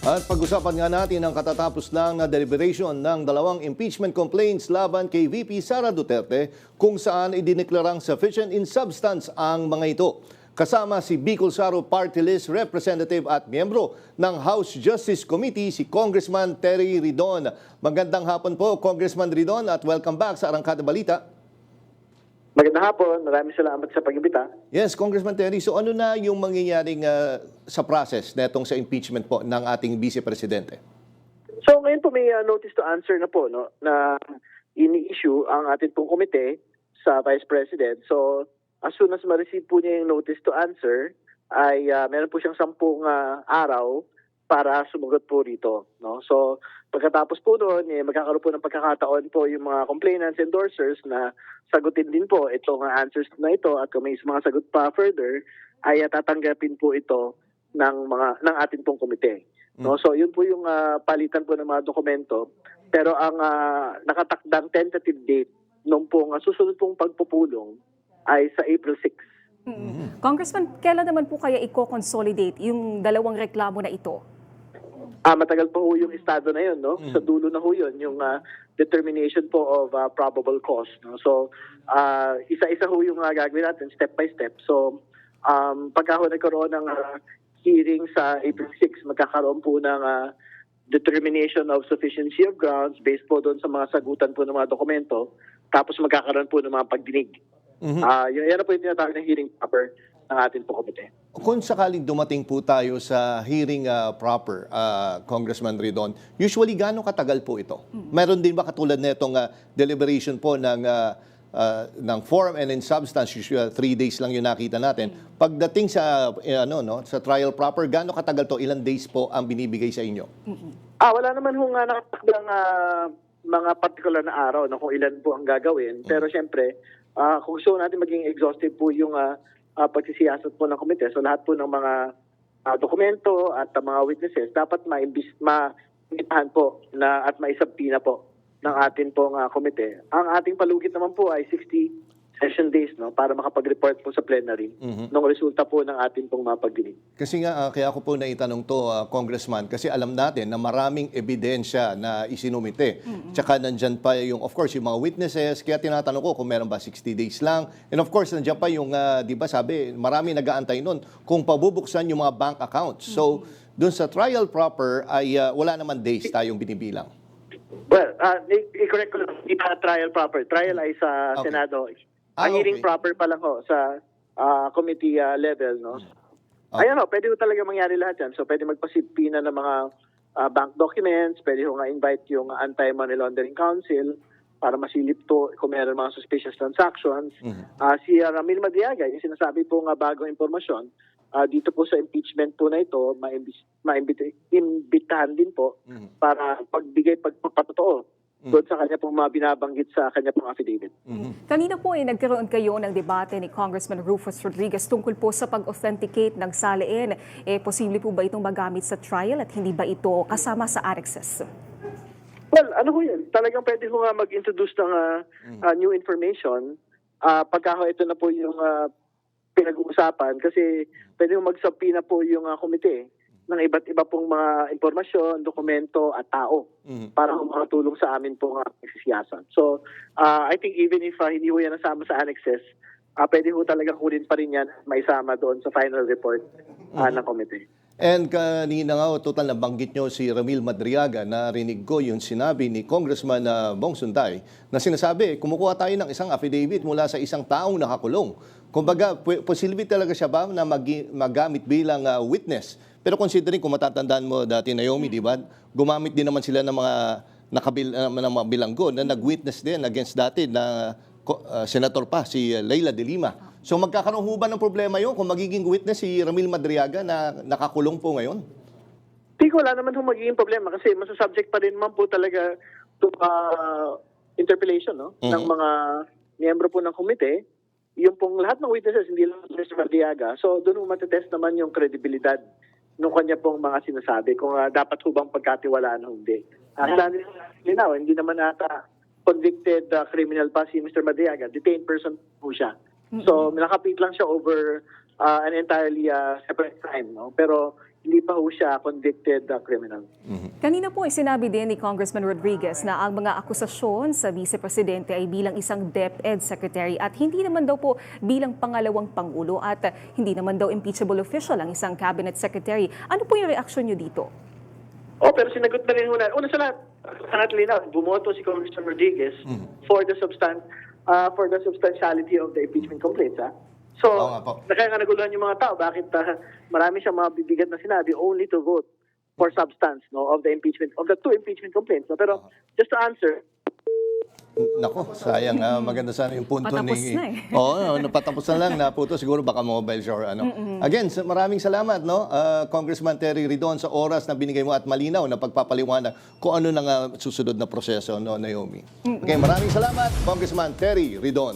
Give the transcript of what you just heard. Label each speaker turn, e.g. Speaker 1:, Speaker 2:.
Speaker 1: At pag-usapan nga natin ang katatapos lang na deliberation ng dalawang impeachment complaints laban kay VP Sara Duterte kung saan idineklarang sufficient in substance ang mga ito. Kasama si Bicol Saro Party List Representative at miyembro ng House Justice Committee si Congressman Terry Ridon. Magandang hapon po, Congressman Ridon, at welcome back sa Arangkada Balita.
Speaker 2: Magandang hapon. Maraming salamat sa pag-imbita.
Speaker 1: Yes, Congressman Terry. So ano na yung mangyayaring sa process netong sa impeachment po ng ating Vice Presidente?
Speaker 2: So ngayon po may notice to answer na po no, na ini-issue ang ating pong komite sa Vice President. So as soon as ma-receive po niya yung notice to answer, ay meron po siyang 10 araw para sumagot po rito. No? So pagkatapos po doon, magkakaroon po ng pagkakataon po yung mga complainants, endorsers na sagutin din po itong answers na ito at kung may mga sagot pa further, ay tatanggapin po ito ng ating pong komite. No? So yun po yung palitan po ng mga dokumento. Pero ang nakatakdang tentative date nung pong susunod pong pagpupulong ay sa April 6.
Speaker 3: Congressman, kailan naman po kaya i-consolidate yung dalawang reklamo na ito?
Speaker 2: Matagal pa ho yung estado na yun, no? Sa dulo na ho yun, yung determination po of probable cause. No? So, isa-isa ho yung gagawin natin, step by step. So, pagka ho nagkaroon ng hearing sa April 6, magkakaroon po ng determination of sufficiency of grounds based po doon sa mga sagutan po ng mga dokumento. Tapos magkakaroon po ng mga pagdinig. Yan na po yung tinatawag na hearing proper ng ating po komite.
Speaker 1: Kung sakaling dumating po tayo sa hearing proper, Congressman Ridon, usually gaano katagal po ito? Meron din ba katulad na itong deliberation po ng form and in substance, usually 3 days lang yung nakita natin. Pagdating sa sa trial proper, gaano katagal to? Ilang days po ang binibigay sa inyo?
Speaker 2: Wala naman hong nakatakdang mga particular na araw no, kung ilan po ang gagawin. Pero siyempre, kung gusto natin maging exhaustive po yung pagsisiyasat po ng komite, so lahat po ng mga dokumento at mga witnesses dapat maimbitahan po na at maisabpina po ng ating pong komite. Ang ating palugit naman po ay 60 session days no para makapag-report po sa plenary ng resulta po ng ating pong mga pagdinig.
Speaker 1: Kasi nga, kaya ako po naitanong to, Congressman, kasi alam natin na maraming ebidensya na isinumite. Tsaka nandyan pa yung, of course, yung mga witnesses. Kaya tinatanong ko kung meron ba 60 days lang. And of course, nandyan pa yung, di ba sabi, marami nag-aantay nun kung pabubuksan yung mga bank accounts. So, dun sa trial proper ay wala naman days tayong binibilang.
Speaker 2: Well, i-correct ko lang, hindi pa trial proper. Trial ay sa Senado. Ang hearing proper pa lang ho sa committee level, no? Ayan ho, pwede ho talaga mangyari lahat yan. So pwede magpasipina ng mga bank documents, pwede ho nga invite yung Anti-Money Laundering Council para masilip to kung meron mga suspicious transactions. Si Ramil Madriaga, yung sinasabi po nga bagong impormasyon, dito po sa impeachment po na ito, maimbitahan din po para pagbigay pagpapatotoo doon sa kanya pong mga binabanggit sa kanya pong affidavit.
Speaker 3: Kanina po nagkaroon kayo ng debate ni Congressman Rufus Rodriguez tungkol po sa pag-authenticate ng salain. Posible po ba itong magamit sa trial at hindi ba ito kasama sa annexes?
Speaker 2: Well, ano ho yun? Talagang pwede ho nga mag-introduce ng new information pagka ito na po yung pinag-uusapan kasi pwede ho magsabpina po yung komite ng iba't iba pong mga impormasyon, dokumento at tao para makatulong sa amin pong pagsisiyasan. So, I think even if hindi ho yan nasama sa annexes, pwede ho talaga kunin pa rin yan maisama doon sa final report ng komite.
Speaker 1: And kanina nga, total nabanggit nyo si Ramil Madriaga, narinig ko yung sinabi ni Congressman Bong Sunday na sinasabi, kumukuha tayo ng isang affidavit mula sa isang taong nakakulong. Kumbaga, posible talaga siya ba na magamit bilang witness? Pero considering kung matatandaan mo dati, Naomi, di ba? Gumamit din naman sila ng mga bilanggo na nag-witness din against dati na senator pa, si Leila de Lima. So magkakaroon ho ba ng problema yun kung magiging witness si Ramil Madriaga na nakakulong po ngayon?
Speaker 2: Wala naman ho magiging problema kasi masasubject pa rin naman po talaga to interpellation no? Ng mga miyembro po ng komite. Yung pong lahat ng witnesses, hindi lang Mr. Madriaga. So doon ho matetest naman yung kredibilidad nung kanya pong mga sinasabi kung dapat ho bang pagkatiwalaan o hindi. Hindi naman ata convicted criminal pa si Mr. Madriaga. Detained person po siya. So nakapit lang siya over an entirely separate crime. No? Pero hindi pa ho siya convicted criminal.
Speaker 3: Kanina po ay sinabi din ni Congressman Rodriguez na ang mga akusasyon sa Vice Presidente ay bilang isang DepEd Secretary at hindi naman daw po bilang pangalawang Pangulo at hindi naman daw impeachable official ang isang Cabinet Secretary. Ano po yung reaksyon niyo dito?
Speaker 2: Pero sinagot na rin ho na. Una sa lahat, linaw, bumoto si Congressman Rodriguez for the substantiality of the impeachment complaints. So,
Speaker 1: Oo nga po.
Speaker 2: naguluhan yung mga tao. Bakit marami siyang mga bibigat na sinabi only to vote for substance of the impeachment, of the two impeachment complaints. Pero just to answer,
Speaker 1: Nako, sayang. Maganda sana yung punto
Speaker 3: Patapos
Speaker 1: ni...
Speaker 3: na eh.
Speaker 1: Oo, napatapos na lang. Naputo siguro baka mobile siya or ano. Again, maraming salamat, no? Congressman Terry Ridon, sa oras na binigay mo at malinaw na pagpapaliwanag kung ano nang susunod na proseso, no, Naomi. Okay, maraming salamat, Congressman Terry Ridon.